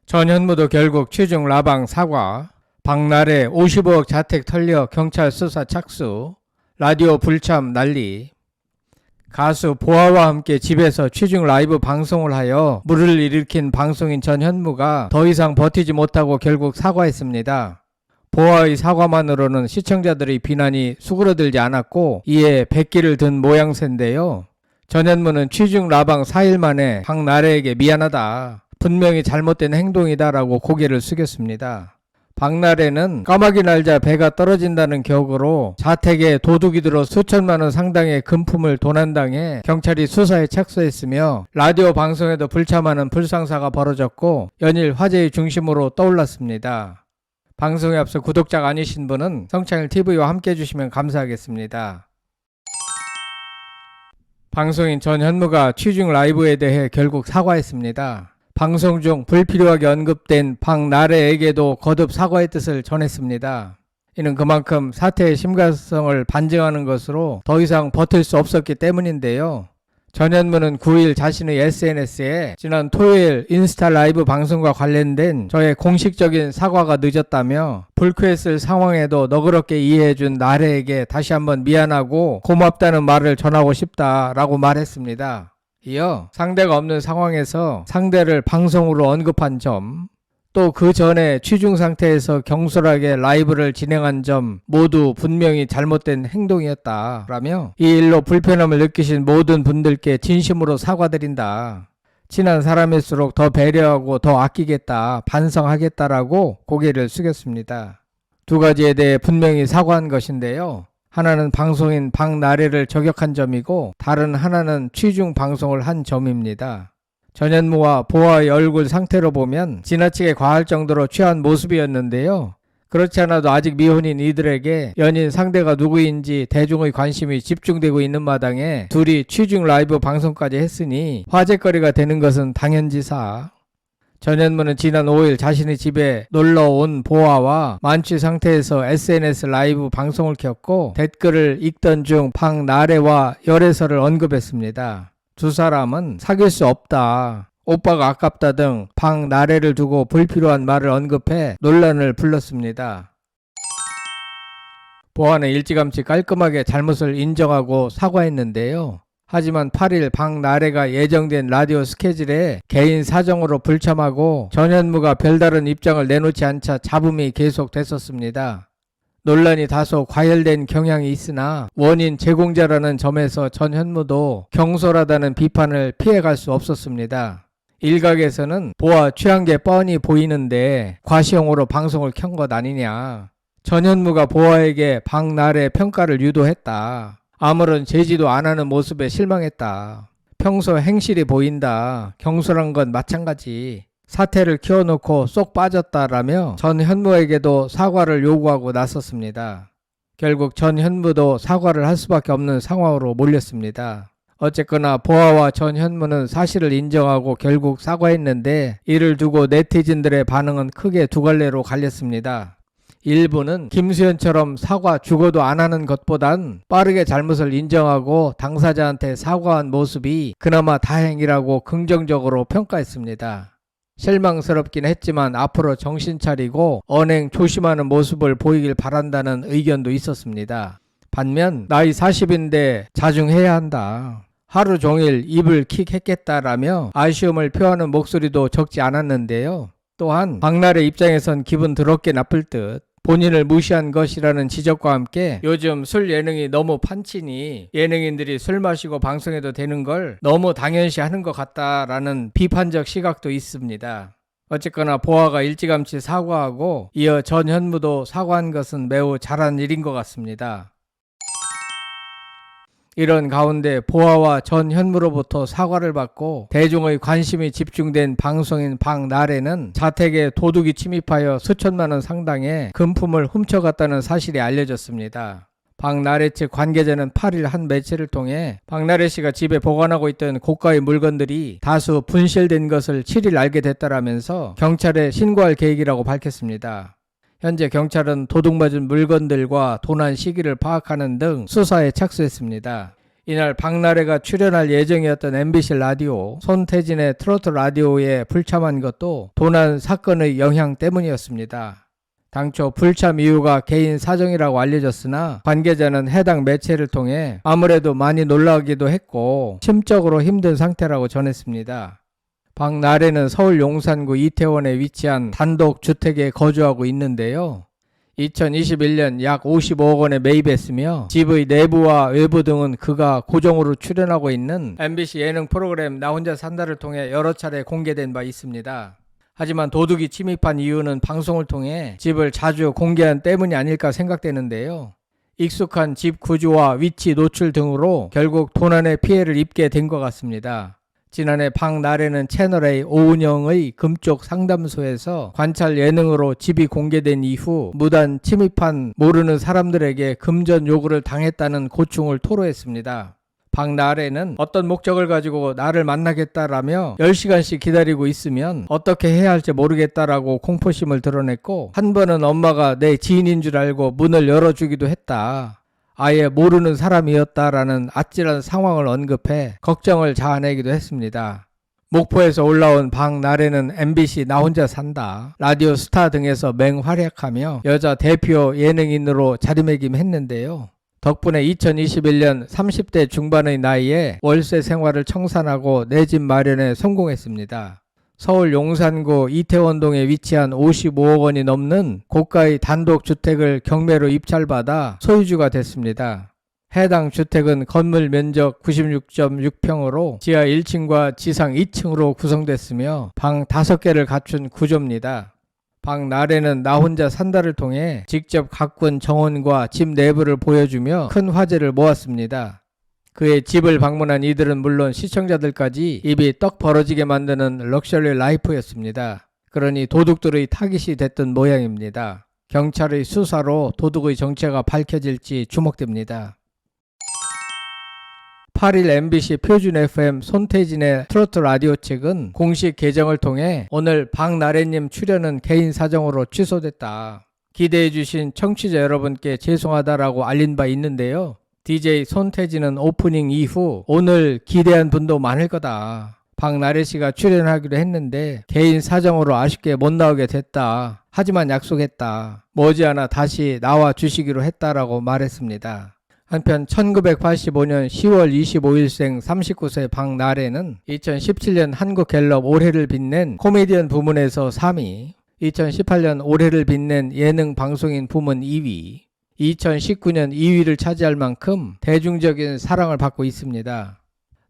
전현무도 결국 취중 라방 사과, 박나래 55억 자택 털려 경찰 수사 착수, 라디오 불참 난리. 가수 보아와 함께 집에서 취중 라이브 방송을 하여 물을 일으킨 방송인 전현무가 더 이상 버티지 못하고 결국 사과했습니다. 보아의 사과만으로는 시청자들의 비난이 수그러들지 않았고 이에 백기를 든 모양새인데요. 전현무는 취중 라방 4일 만에 박나래에게 미안하다, 분명히 잘못된 행동이다 라고 고개를 숙였습니다. 박나래는 까마귀 날자 배가 떨어진다는 격으로 자택에 도둑이 들어 수천만 원 상당의 금품을 도난당해 경찰이 수사에 착수했으며 라디오 방송에도 불참하는 불상사가 벌어졌고 연일 화제의 중심으로 떠올랐습니다. 방송에 앞서 구독자가 아니신 분은 성창일TV와 함께 해주시면 감사하겠습니다. 방송인 전현무가 취중 라이브에 대해 결국 사과했습니다. 방송 중 불필요하게 언급된 박나래에게도 거듭 사과의 뜻을 전했습니다. 이는 그만큼 사태의 심각성을 반증하는 것으로 더 이상 버틸 수 없었기 때문인데요. 전현무는 9일 자신의 SNS에 지난 토요일 인스타 라이브 방송과 관련된 저의 공식적인 사과가 늦었다며 불쾌했을 상황에도 너그럽게 이해해준 나래에게 다시 한번 미안하고 고맙다는 말을 전하고 싶다라고 말했습니다. 이어 상대가 없는 상황에서 상대를 방송으로 언급한 점, 또 그 전에 취중 상태에서 경솔하게 라이브를 진행한 점 모두 분명히 잘못된 행동이었다라며 이 일로 불편함을 느끼신 모든 분들께 진심으로 사과드린다. 친한 사람일수록 더 배려하고 더 아끼겠다, 반성하겠다라고 고개를 숙였습니다. 두 가지에 대해 분명히 사과한 것인데요. 하나는 방송인 박나래를 저격한 점이고 다른 하나는 취중 방송을 한 점입니다. 전현무와 보아의 얼굴 상태로 보면 지나치게 과할 정도로 취한 모습이었는데요. 그렇지 않아도 아직 미혼인 이들에게 연인 상대가 누구인지 대중의 관심이 집중되고 있는 마당에 둘이 취중 라이브 방송까지 했으니 화제거리가 되는 것은 당연지사. 전현무는 지난 5일 자신의 집에 놀러온 보아와 만취 상태에서 SNS 라이브 방송을 켰고 댓글을 읽던 중 박나래와 열애설을 언급했습니다. 두 사람은 사귈 수 없다, 오빠가 아깝다 등 박나래를 두고 불필요한 말을 언급해 논란을 불렀습니다. 보아는 일찌감치 깔끔하게 잘못을 인정하고 사과했는데요. 하지만 8일 박나래가 예정된 라디오 스케줄에 개인 사정으로 불참하고 전현무가 별다른 입장을 내놓지 않자 잡음이 계속됐었습니다. 논란이 다소 과열된 경향이 있으나 원인 제공자라는 점에서 전현무도 경솔하다는 비판을 피해갈 수 없었습니다. 일각에서는 보아 취한 게 뻔히 보이는데 과시용으로 방송을 켠 것 아니냐, 전현무가 보아에게 박나래 평가를 유도했다, 아무런 제지도 안 하는 모습에 실망했다, 평소 행실이 보인다, 경솔한 건 마찬가지, 사태를 키워놓고 쏙 빠졌다라며 전현무에게도 사과를 요구하고 나섰습니다. 결국 전현무도 사과를 할 수밖에 없는 상황으로 몰렸습니다. 어쨌거나 보아와 전현무는 사실을 인정하고 결국 사과했는데 이를 두고 네티즌들의 반응은 크게 두 갈래로 갈렸습니다. 일부는 김수현처럼 사과 죽어도 안 하는 것보단 빠르게 잘못을 인정하고 당사자한테 사과한 모습이 그나마 다행이라고 긍정적으로 평가했습니다. 실망스럽긴 했지만 앞으로 정신 차리고 언행 조심하는 모습을 보이길 바란다는 의견도 있었습니다. 반면 나이 40인데 자중해야 한다, 하루 종일 입을 킥 했겠다라며 아쉬움을 표하는 목소리도 적지 않았는데요. 또한 박나래 입장에선 기분 더럽게 나쁠 듯 본인을 무시한 것이라는 지적과 함께 요즘 술 예능이 너무 판치니 예능인들이 술 마시고 방송해도 되는 걸 너무 당연시 하는 것 같다라는 비판적 시각도 있습니다. 어쨌거나 보아가 일찌감치 사과하고 이어 전현무도 사과한 것은 매우 잘한 일인 것 같습니다. 이런 가운데 보아와 전현무로부터 사과를 받고 대중의 관심이 집중된 방송인 박나래는 자택에 도둑이 침입하여 수천만 원 상당의 금품을 훔쳐갔다는 사실이 알려졌습니다. 박나래 측 관계자는 8일 한 매체를 통해 박나래 씨가 집에 보관하고 있던 고가의 물건들이 다수 분실된 것을 7일 알게 됐다라면서 경찰에 신고할 계획이라고 밝혔습니다. 현재 경찰은 도둑맞은 물건들과 도난 시기를 파악하는 등 수사에 착수했습니다. 이날 박나래가 출연할 예정이었던 MBC 라디오 손태진의 트로트 라디오에 불참한 것도 도난 사건의 영향 때문이었습니다. 당초 불참 이유가 개인 사정이라고 알려졌으나 관계자는 해당 매체를 통해 아무래도 많이 놀라기도 했고 심적으로 힘든 상태라고 전했습니다. 박나래는 서울 용산구 이태원에 위치한 단독 주택에 거주하고 있는데요. 2021년 약 55억 원에 매입했으며 집의 내부와 외부 등은 그가 고정으로 출연하고 있는 MBC 예능 프로그램 나 혼자 산다를 통해 여러 차례 공개된 바 있습니다. 하지만 도둑이 침입한 이유는 방송을 통해 집을 자주 공개한 때문이 아닐까 생각되는데요. 익숙한 집 구조와 위치 노출 등으로 결국 도난의 피해를 입게 된 것 같습니다. 지난해 박나래는 채널A 오은영의 금쪽 상담소에서 관찰 예능으로 집이 공개된 이후 무단 침입한 모르는 사람들에게 금전 요구를 당했다는 고충을 토로했습니다. 박나래는 어떤 목적을 가지고 나를 만나겠다라며 10시간씩 기다리고 있으면 어떻게 해야 할지 모르겠다라고 공포심을 드러냈고 한 번은 엄마가 내 지인인 줄 알고 문을 열어주기도 했다. 아예 모르는 사람이었다라는 아찔한 상황을 언급해 걱정을 자아내기도 했습니다. 목포에서 올라온 박나래는 MBC 나 혼자 산다, 라디오 스타 등에서 맹활약하며 여자 대표 예능인으로 자리매김했는데요. 덕분에 2021년 30대 중반의 나이에 월세 생활을 청산하고 내 집 마련에 성공했습니다. 서울 용산구 이태원동에 위치한 55억 원이 넘는 고가의 단독주택을 경매로 입찰받아 소유주가 됐습니다. 해당 주택은 건물 면적 96.6평으로 지하 1층과 지상 2층으로 구성됐으며 방 5개를 갖춘 구조입니다. 박나래는 나 혼자 산다를 통해 직접 가꾼 정원과 집 내부를 보여주며 큰 화제를 모았습니다. 그의 집을 방문한 이들은 물론 시청자들까지 입이 떡 벌어지게 만드는 럭셔리 라이프였습니다. 그러니 도둑들의 타깃이 됐던 모양입니다. 경찰의 수사로 도둑의 정체가 밝혀질지 주목됩니다. 8일 MBC 표준 FM 손태진의 트로트 라디오 측은 공식 계정을 통해 오늘 박나래님 출연은 개인 사정으로 취소됐다. 기대해주신 청취자 여러분께 죄송하다라고 알린 바 있는데요. DJ 손태진은 오프닝 이후 오늘 기대한 분도 많을 거다. 박나래 씨가 출연하기로 했는데 개인 사정으로 아쉽게 못 나오게 됐다. 하지만 약속했다. 머지않아 다시 나와 주시기로 했다라고 말했습니다. 한편 1985년 10월 25일생 39세 박나래는 2017년 한국갤럽 올해를 빛낸 코미디언 부문에서 3위, 2018년 올해를 빛낸 예능 방송인 부문 2위, 2019년 2위를 차지할 만큼 대중적인 사랑을 받고 있습니다.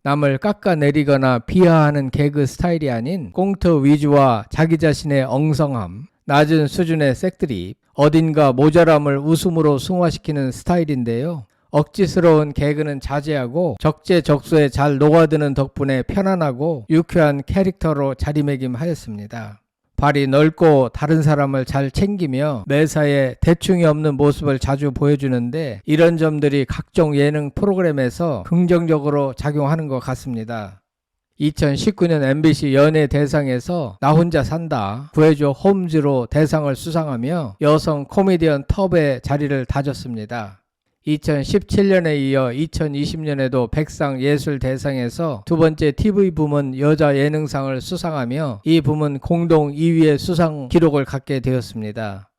남을 깎아내리거나 비하하는 개그 스타일이 아닌 꽁트 위주와 자기 자신의 엉성함, 낮은 수준의 색드립, 어딘가 모자람을 웃음으로 승화시키는 스타일인데요. 억지스러운 개그는 자제하고 적재적소에 잘 녹아드는 덕분에 편안하고 유쾌한 캐릭터로 자리매김하였습니다. 발이 넓고 다른 사람을 잘 챙기며 매사에 대충이 없는 모습을 자주 보여주는데 이런 점들이 각종 예능 프로그램에서 긍정적으로 작용하는 것 같습니다. 2019년 MBC 연예대상에서 나 혼자 산다, 구해줘 홈즈로 대상을 수상하며 여성 코미디언 톱의 자리를 다졌습니다. 2017년에 이어 2020년에도 백상예술대상에서 두 번째 TV 부문 여자 예능상을 수상하며 이 부문 공동 2위의 수상 기록을 갖게 되었습니다.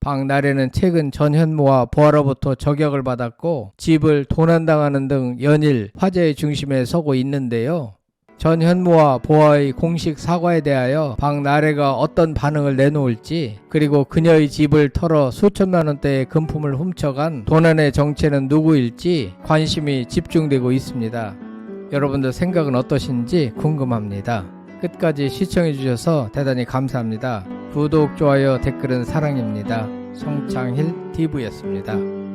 박나래는 최근 전현무와 보아로부터 저격을 받았고 집을 도난당하는 등 연일 화제의 중심에 서고 있는데요. 전현무와 보아의 공식 사과에 대하여 박나래가 어떤 반응을 내놓을지, 그리고 그녀의 집을 털어 수천만 원대의 금품을 훔쳐간 도난의 정체는 누구일지 관심이 집중되고 있습니다. 여러분들 생각은 어떠신지 궁금합니다. 끝까지 시청해 주셔서 대단히 감사합니다. 구독, 좋아요, 댓글은 사랑입니다. 송창힐 TV였습니다.